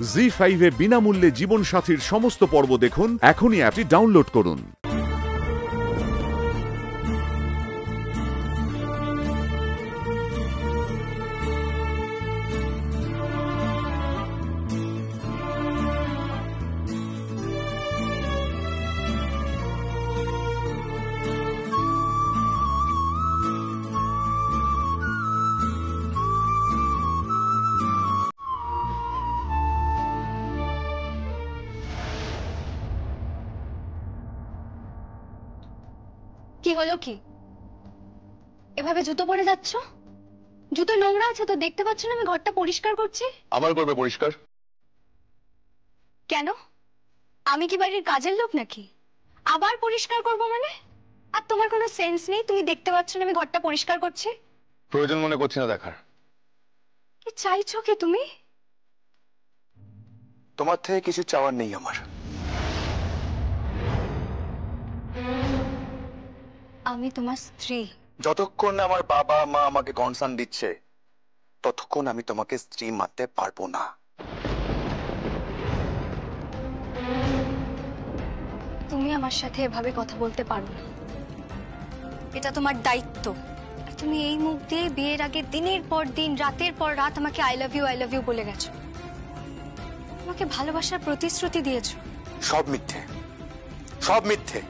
জি5 এ বিনামূল্যে জীবনসাথীর সমস্ত পর্ব দেখুন। এখনই অ্যাপটি ডাউনলোড করুন। কি হলো? কি এভাবে জুতো পরে যাচ্ছ? জুতো নোংরা আছে তো, দেখতে পাচ্ছ না আমি ঘরটা পরিষ্কার করছি? আবার করবে পরিষ্কার? কেন, আমি কি বাড়ির কাজের লোক নাকি? আবার পরিষ্কার করব মানে? আর তোমার কোনো সেন্স নেই? তুমি দেখতে পাচ্ছ না আমি ঘরটা পরিষ্কার করছি? প্রয়োজন মনে করছি না দেখার। কি চাইছো কি তুমি? তোমার থেকে কিছু চাওয়ার নেই আমার। আমি তোমার স্ত্রী। যতক্ষণ না আমার বাবা মা আমাকে কনসার্ন দিচ্ছে ততক্ষণ আমি তোমাকে স্ত্রী মানতে পারবো না। তুমি আমার সাথে এভাবে কথা বলতে পারো না, এটা তোমার দায়িত্ব। আর তুমি এই মুখ দিয়ে বিয়ের আগে দিনের পর দিন রাতের পর রাত আমাকে আই লাভ ইউ বলে গেছো। আমাকে ভালোবাসার প্রতিশ্রুতি দিয়েছো। সব মিথ্যে, সব মিথ্যে।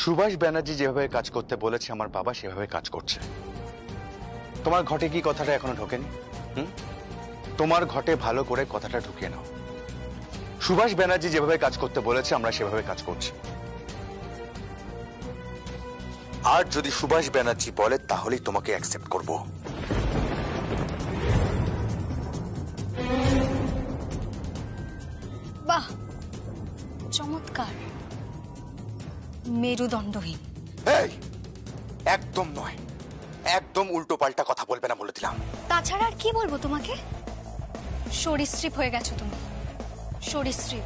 সুভাষ ব্যানার্জি যেভাবে কাজ করতে বলেছে আমার বাবা সেভাবে কাজ করছে। তোমার ঘটে কি কথাটা এখনো ঢোকেনি? তোমার ঘটে ভালো করে কথাটা ঢুকিয়ে নাও। সুভাষ ব্যানার্জি যেভাবে কাজ করতে বলেছে আমরা সেভাবে কাজ করছি। আর যদি সুভাষ ব্যানার্জি বলে তাহলেই তোমাকে অ্যাকসেপ্ট করব। বাহ, চমৎকার, মেরুদণ্ডহীন। এই, একদম নয়, একদম উল্টো পাল্টা কথা বলবে না বলে দিলাম। তাছাড়া আর কি বলবো তোমাকে? সরীসৃপ হয়ে গেছো তুমি, সরীসৃপ।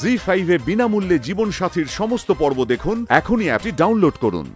জি5 এ বিনামূল্যে জীবনসাথীর সমস্ত পর্ব দেখুন। এখনই অ্যাপটি ডাউনলোড করুন।